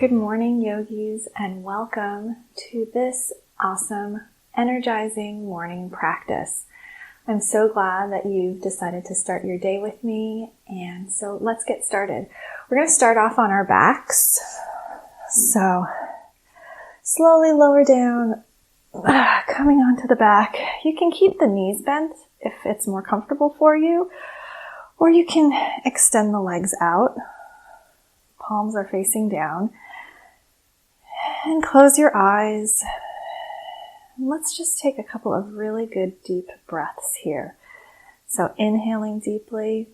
Good morning, yogis, and welcome to this awesome, energizing morning practice. I'm so glad that you've decided to start your day with me, and so let's get started. We're going to start off on our backs. So, slowly lower down, coming onto the back. You can keep the knees bent if it's more comfortable for you, or you can extend the legs out. Palms are facing down. And close your eyes. Let's just take a couple of really good deep breaths here. So inhaling deeply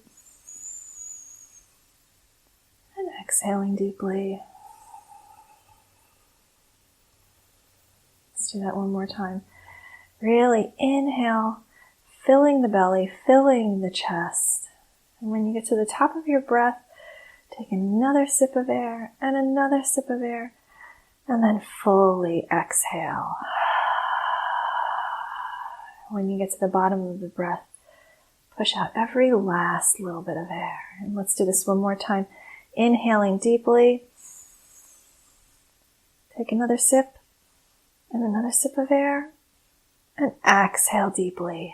and exhaling deeply. Let's do that one more time. Really inhale, filling the belly, filling the chest. And when you get to the top of your breath, take another sip of air and another sip of air. And then fully exhale. When you get to the bottom of the breath, push out every last little bit of air. And let's do this one more time. Inhaling deeply. Take another sip and another sip of air. And exhale deeply.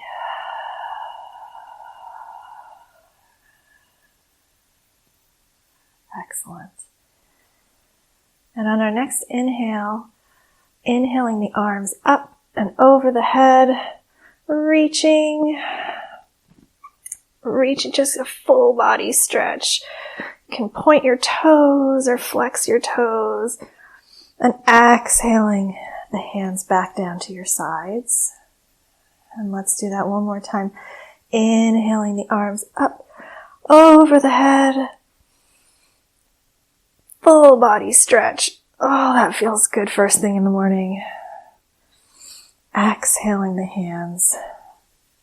Excellent. And on our next inhale, inhaling the arms up and over the head, reaching just a full body stretch. You can point your toes or flex your toes. And exhaling the hands back down to your sides. And let's do that one more time. Inhaling the arms up over the head. Full body stretch. Oh, that feels good first thing in the morning. Exhaling the hands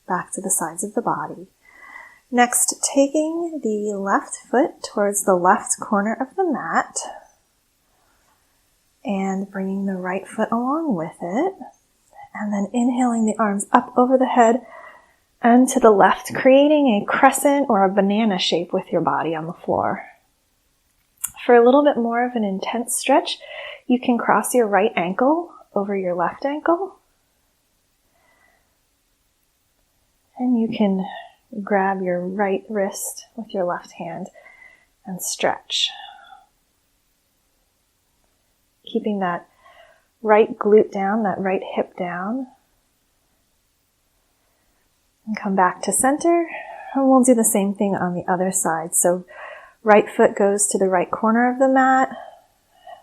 back to the sides of the body. Next, taking the left foot towards the left corner of the mat and bringing the right foot along with it. And then inhaling the arms up over the head and to the left, creating a crescent or a banana shape with your body on the floor. For a little bit more of an intense stretch, you can cross your right ankle over your left ankle. And you can grab your right wrist with your left hand and stretch. Keeping that right glute down, that right hip down. And come back to center. And we'll do the same thing on the other side. So right foot goes to the right corner of the mat.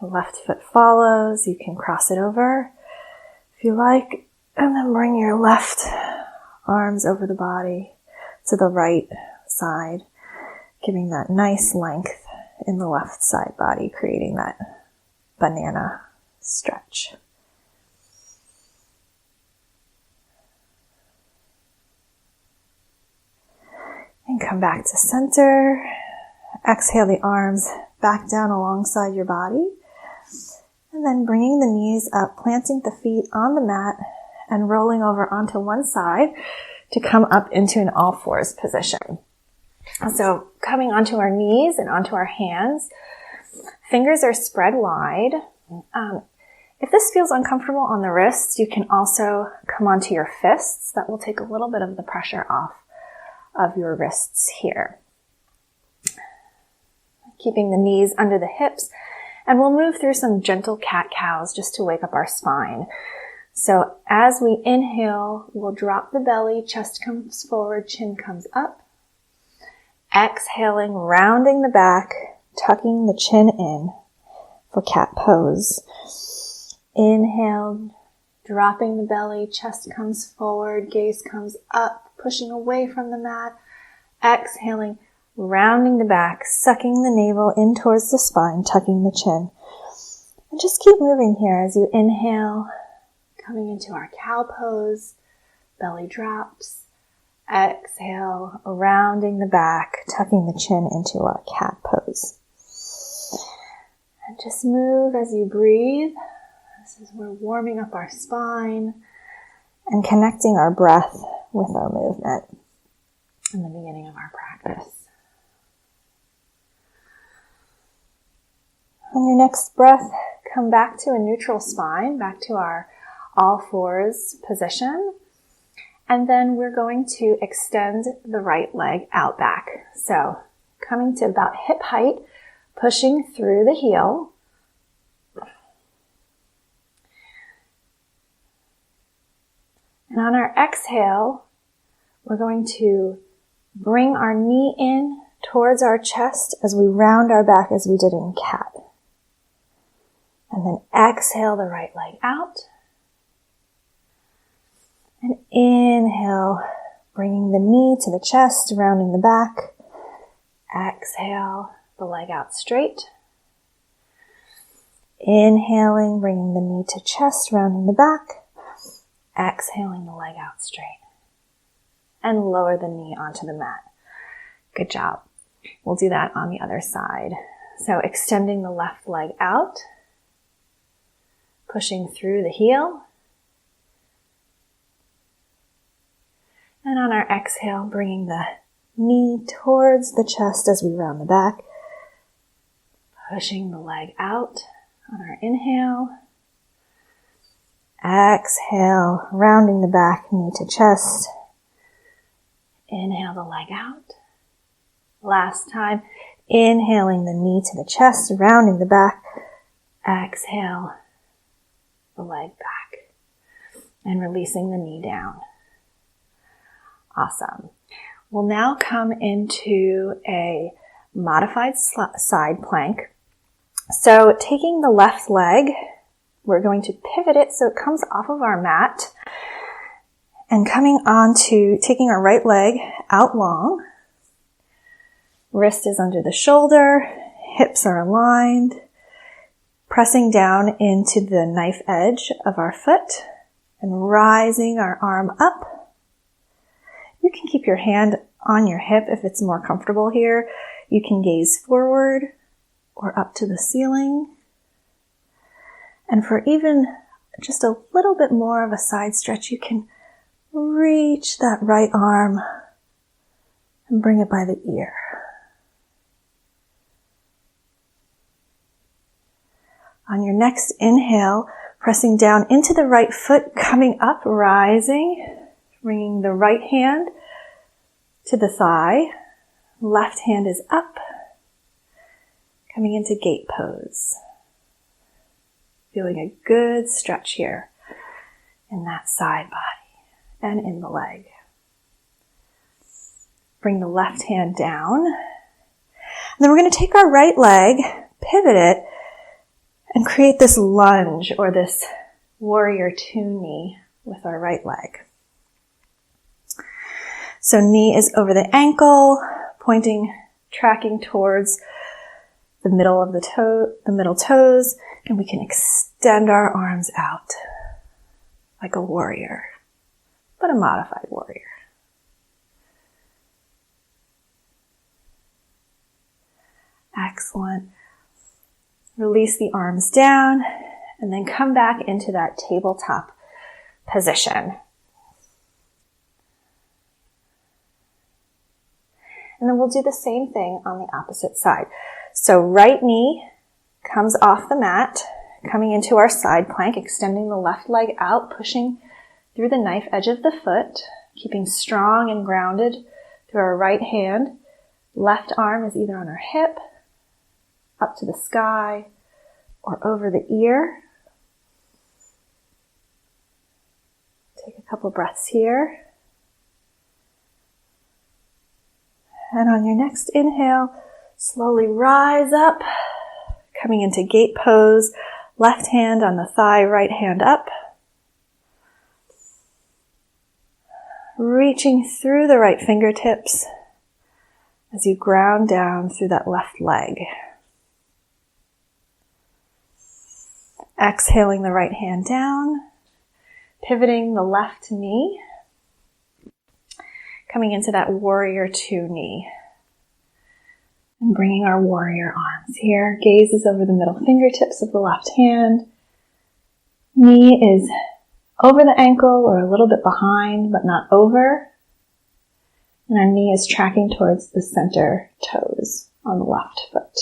Left foot follows. You can cross it over if you like. And then bring your left arms over the body to the right side, giving that nice length in the left side body, creating that banana stretch. And come back to center. Exhale the arms back down alongside your body. And then bringing the knees up, planting the feet on the mat and rolling over onto one side to come up into an all fours position. So coming onto our knees and onto our hands, fingers are spread wide. If this feels uncomfortable on the wrists, you can also come onto your fists. That will take a little bit of the pressure off of your wrists here. Keeping the knees under the hips, and we'll move through some gentle cat-cows just to wake up our spine. So as we inhale, we'll drop the belly, chest comes forward, chin comes up. Exhaling, rounding the back, tucking the chin in for cat pose. Inhale, dropping the belly, chest comes forward, gaze comes up, pushing away from the mat. Exhaling, rounding the back, sucking the navel in towards the spine, tucking the chin. And just keep moving here as you inhale, coming into our cow pose, belly drops. Exhale, rounding the back, tucking the chin into our cat pose. And just move as you breathe. This is we're warming up our spine and connecting our breath with our movement in the beginning of our practice. On your next breath, come back to a neutral spine, back to our all fours position. And then we're going to extend the right leg out back. So coming to about hip height, pushing through the heel. And on our exhale, we're going to bring our knee in towards our chest as we round our back as we did in cat. And then exhale the right leg out. And inhale, bringing the knee to the chest, rounding the back. Exhale, the leg out straight. Inhaling, bringing the knee to chest, rounding the back. Exhaling the leg out straight. And lower the knee onto the mat. Good job. We'll do that on the other side. So extending the left leg out. Pushing through the heel. And on our exhale, bringing the knee towards the chest as we round the back. Pushing the leg out on our inhale. Exhale, rounding the back, knee to chest. Inhale the leg out. Last time, inhaling the knee to the chest, rounding the back. Exhale the leg back. And releasing the knee down. Awesome. We'll now come into a modified side plank. So taking the left leg, we're going to pivot it so it comes off of our mat and coming on to taking our right leg out long. Wrist is under the shoulder, hips are aligned, pressing down into the knife edge of our foot and rising our arm up. You can keep your hand on your hip if it's more comfortable here. You can gaze forward or up to the ceiling. And for even just a little bit more of a side stretch, you can reach that right arm and bring it by the ear. On your next inhale, pressing down into the right foot, coming up, rising, bringing the right hand to the thigh. Left hand is up, coming into gate pose. Feeling a good stretch here in that side body and in the leg. Bring the left hand down. And then we're going to take our right leg, pivot it, and create this lunge or this warrior two knee with our right leg. So knee is over the ankle, pointing, tracking towards the middle of the middle toes, and we can extend our arms out like a warrior, but a modified warrior. Excellent. Release the arms down and then come back into that tabletop position. And then we'll do the same thing on the opposite side. So right knee comes off the mat, coming into our side plank, extending the left leg out, pushing through the knife edge of the foot, keeping strong and grounded through our right hand. Left arm is either on our hip, up to the sky, or over the ear. Take a couple breaths here. And on your next inhale, slowly rise up, coming into gate pose, left hand on the thigh, right hand up. Reaching through the right fingertips as you ground down through that left leg. Exhaling the right hand down, pivoting the left knee, coming into that warrior two knee. And bringing our warrior arms here. Gaze is over the middle fingertips of the left hand. Knee is over the ankle or a little bit behind, but not over. And our knee is tracking towards the center toes on the left foot.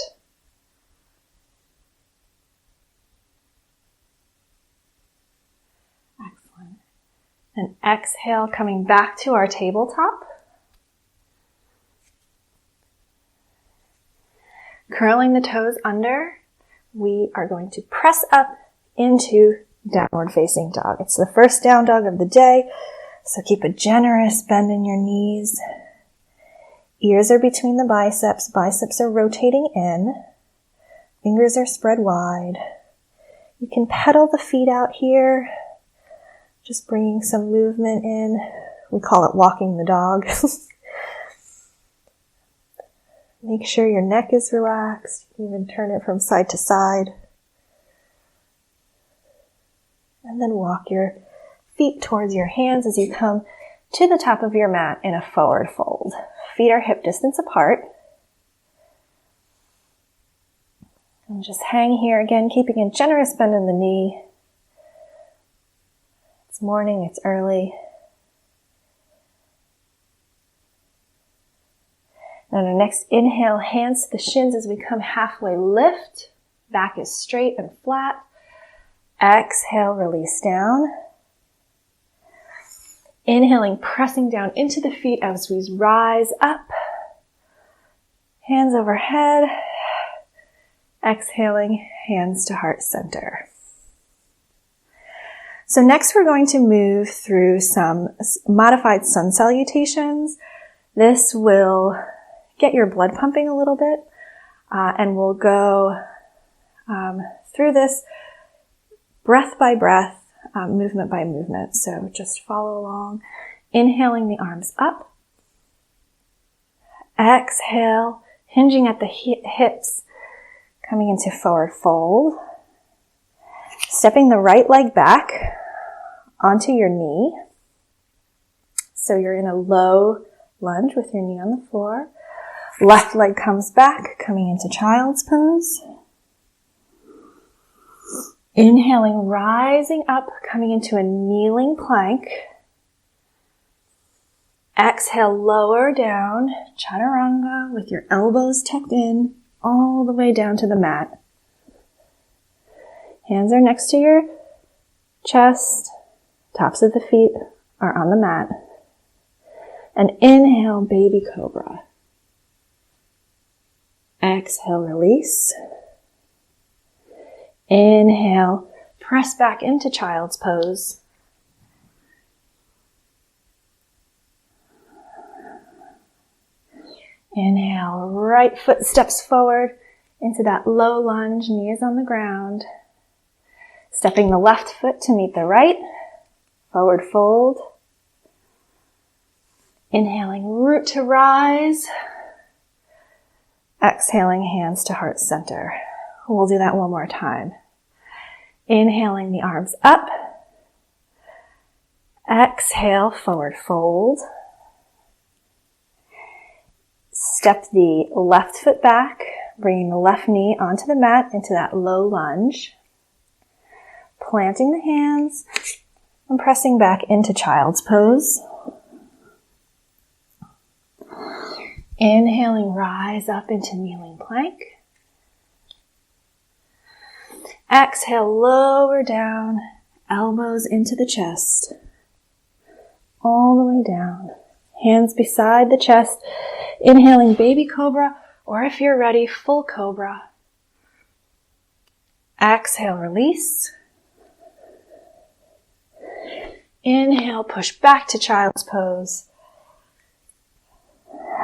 And exhale, coming back to our tabletop. Curling the toes under, we are going to press up into downward facing dog. It's the first down dog of the day, so keep a generous bend in your knees. Ears are between the biceps. Biceps are rotating in. Fingers are spread wide. You can pedal the feet out here, just bringing some movement in. We call it walking the dog. Make sure your neck is relaxed. You can even turn it from side to side. And then walk your feet towards your hands as you come to the top of your mat in a forward fold. Feet are hip distance apart. And just hang here again, keeping a generous bend in the knee. It's morning, it's early. And our next inhale, hands to the shins as we come halfway lift. Back is straight and flat. Exhale, release down. Inhaling, pressing down into the feet as we rise up. Hands overhead. Exhaling, hands to heart center. So next we're going to move through some modified sun salutations. This will get your blood pumping a little bit, and we'll go through this breath by breath, movement by movement. So just follow along. Inhaling the arms up. Exhale, hinging at the hips, coming into forward fold. Stepping the right leg back onto your knee. So you're in a low lunge with your knee on the floor. Left leg comes back, coming into child's pose. Inhaling, rising up, coming into a kneeling plank. Exhale, lower down, chaturanga with your elbows tucked in all the way down to the mat. Hands are next to your chest. Tops of the feet are on the mat. And inhale, baby cobra. Exhale, release. Inhale, press back into child's pose. Inhale, right foot steps forward into that low lunge, knees on the ground. Stepping the left foot to meet the right, forward fold. Inhaling, root to rise. Exhaling, hands to heart center. We'll do that one more time. Inhaling the arms up. Exhale, forward fold. Step the left foot back, bringing the left knee onto the mat into that low lunge. Planting the hands and pressing back into child's pose. Inhaling, rise up into kneeling plank. Exhale, lower down, elbows into the chest. All the way down. Hands beside the chest. Inhaling, baby cobra, or if you're ready, full cobra. Exhale, release. Inhale, push back to child's pose.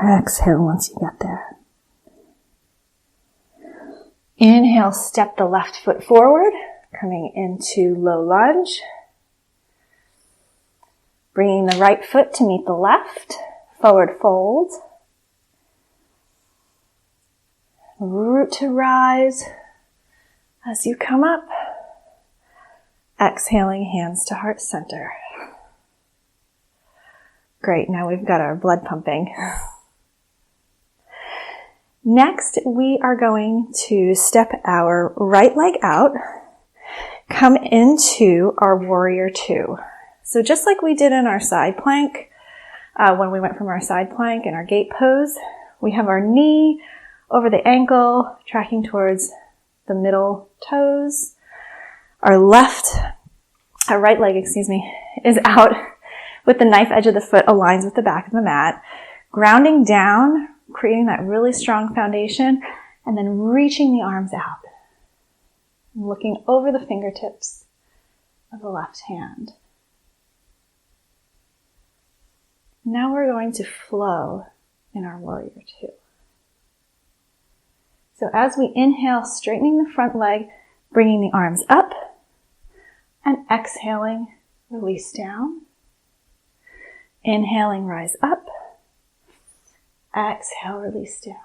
Exhale once you get there. Inhale, step the left foot forward, coming into low lunge. Bringing the right foot to meet the left, forward fold. Root to rise as you come up. Exhaling, hands to heart center. Great, now we've got our blood pumping. Next, we are going to step our right leg out, come into our warrior two. So just like we did in our side plank, when we went from our side plank in our gate pose, we have our knee over the ankle, tracking towards the middle toes. Our right leg, is out with the knife edge of the foot aligns with the back of the mat. Grounding down, creating that really strong foundation, and then reaching the arms out. Looking over the fingertips of the left hand. Now we're going to flow in our warrior two. So as we inhale, straightening the front leg, bringing the arms up, and exhaling, release down. Inhaling, rise up. Exhale, release down.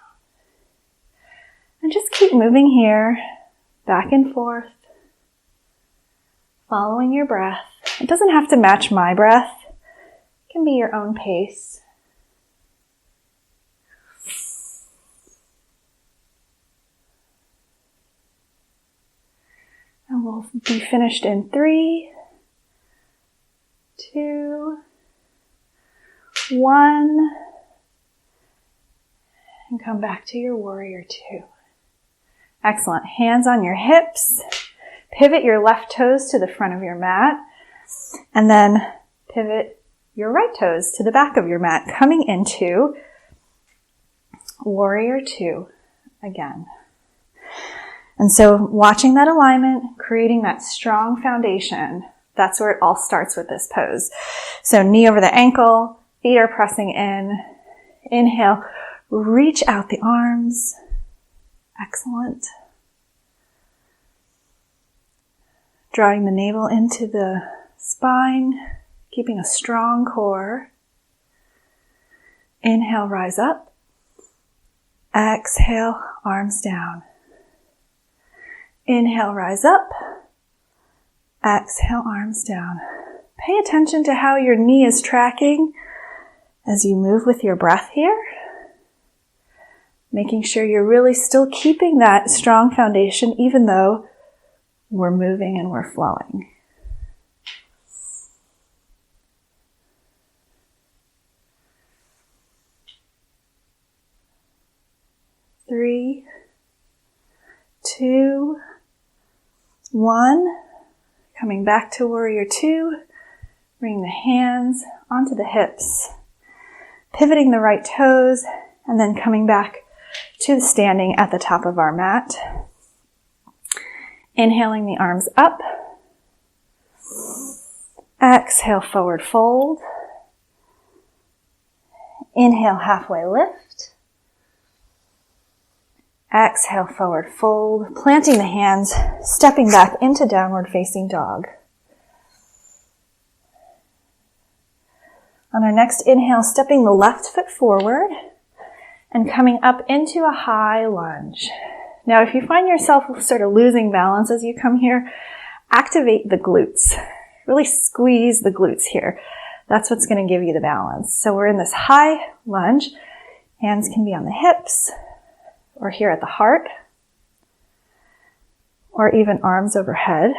And just keep moving here, back and forth, following your breath. It doesn't have to match my breath. It can be your own pace. And we'll be finished in 3, 2, 1. And come back to your warrior two. Excellent. Hands on your hips. Pivot your left toes to the front of your mat. And then pivot your right toes to the back of your mat, coming into warrior two again. And so watching that alignment, creating that strong foundation, that's where it all starts with this pose. So knee over the ankle, feet are pressing in. Inhale, reach out the arms. Excellent. Drawing the navel into the spine, keeping a strong core. Inhale, rise up. Exhale, arms down. Inhale, rise up. Exhale, arms down. Pay attention to how your knee is tracking as you move with your breath here. Making sure you're really still keeping that strong foundation even though we're moving and we're flowing. Three, 2, 1. Coming back to warrior two. Bring the hands onto the hips. Pivoting the right toes and then coming back to standing at the top of our mat. Inhaling the arms up. Exhale, forward fold. Inhale, halfway lift. Exhale, forward fold. Planting the hands, stepping back into downward facing dog. On our next inhale, stepping the left foot forward and coming up into a high lunge. Now, if you find yourself sort of losing balance as you come here, activate the glutes. Really squeeze the glutes here. That's what's going to give you the balance. So we're in this high lunge. Hands can be on the hips or here at the heart or even arms overhead.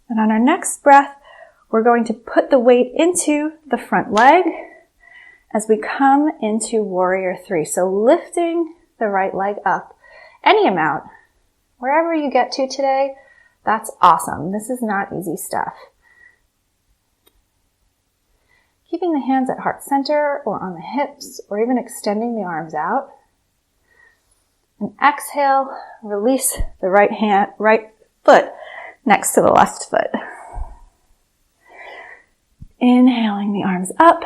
And on our next breath, we're going to put the weight into the front leg as we come into warrior three. So lifting the right leg up any amount. Wherever you get to today, that's awesome. This is not easy stuff. Keeping the hands at heart center or on the hips or even extending the arms out. And exhale, release the right foot next to the left foot. Inhaling the arms up.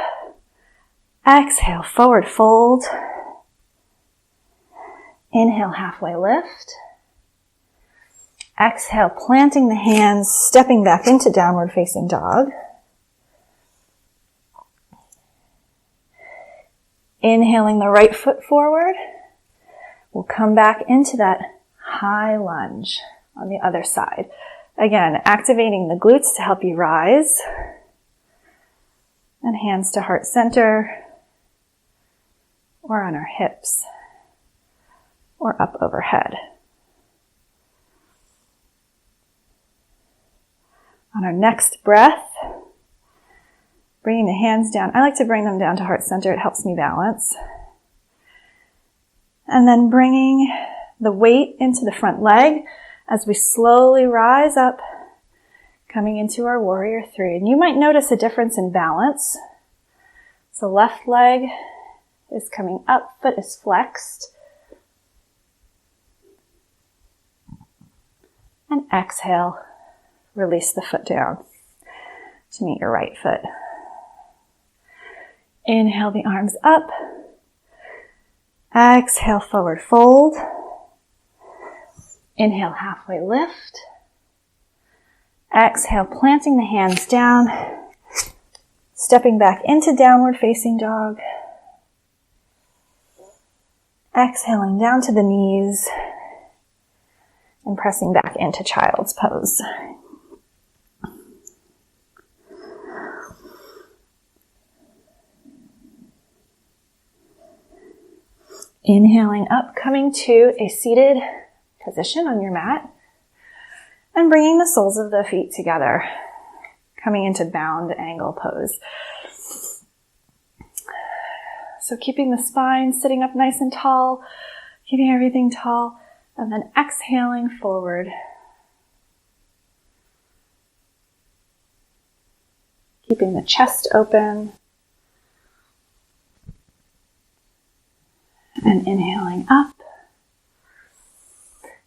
Exhale, forward fold. Inhale, halfway lift. Exhale, planting the hands, stepping back into downward facing dog. Inhaling the right foot forward. We'll come back into that high lunge on the other side. Again, activating the glutes to help you rise. And hands to heart center or on our hips or up overhead. On our next breath, bringing the hands down. I like to bring them down to heart center. It helps me balance. And then bringing the weight into the front leg as we slowly rise up, coming into our warrior three. And you might notice a difference in balance. So left leg is coming up, foot is flexed. And exhale, release the foot down to meet your right foot. Inhale the arms up. Exhale, forward fold. Inhale, halfway lift. Exhale, planting the hands down, stepping back into downward facing dog. Exhaling down to the knees and pressing back into child's pose. Inhaling up, coming to a seated position on your mat and bringing the soles of the feet together, coming into bound angle pose. So keeping the spine sitting up nice and tall, keeping everything tall, and then exhaling forward. Keeping the chest open. And inhaling up.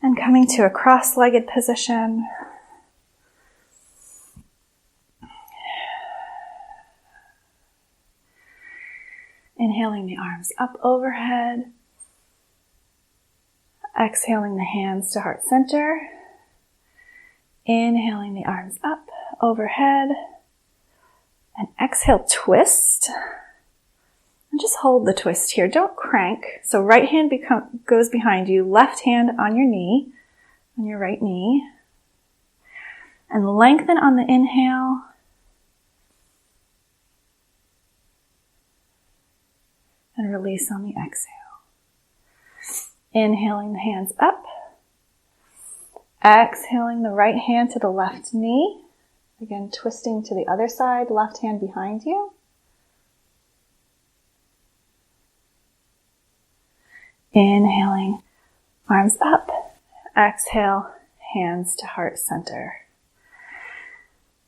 And coming to a cross-legged position. Inhaling the arms up overhead. Exhaling the hands to heart center. Inhaling the arms up overhead. And exhale, twist. And just hold the twist here. Don't crank. So right hand goes behind you, left hand on your knee, on your right knee. And lengthen on the inhale. And release on the exhale. Inhaling the hands up. Exhaling the right hand to the left knee. Again, twisting to the other side, left hand behind you. Inhaling, arms up. Exhale, hands to heart center.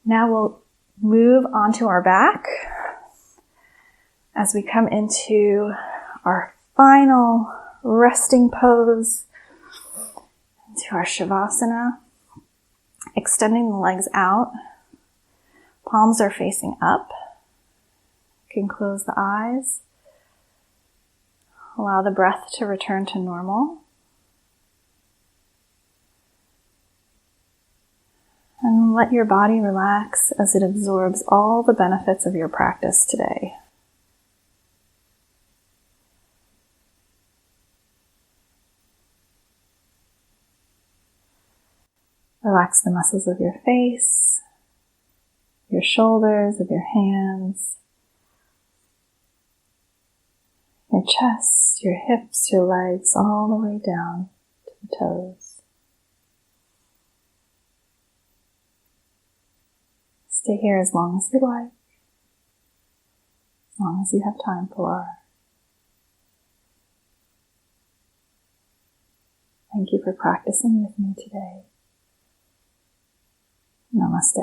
Now we'll move onto our back as we come into our final resting pose, into our shavasana. Extending the legs out. Palms are facing up. You can close the eyes. Allow the breath to return to normal. And let your body relax as it absorbs all the benefits of your practice today. Relax the muscles of your face, your shoulders, of your hands, your chest, your hips, your legs, all the way down to the toes. Stay here as long as you like, as long as you have time for. Thank you for practicing with me today. Namaste.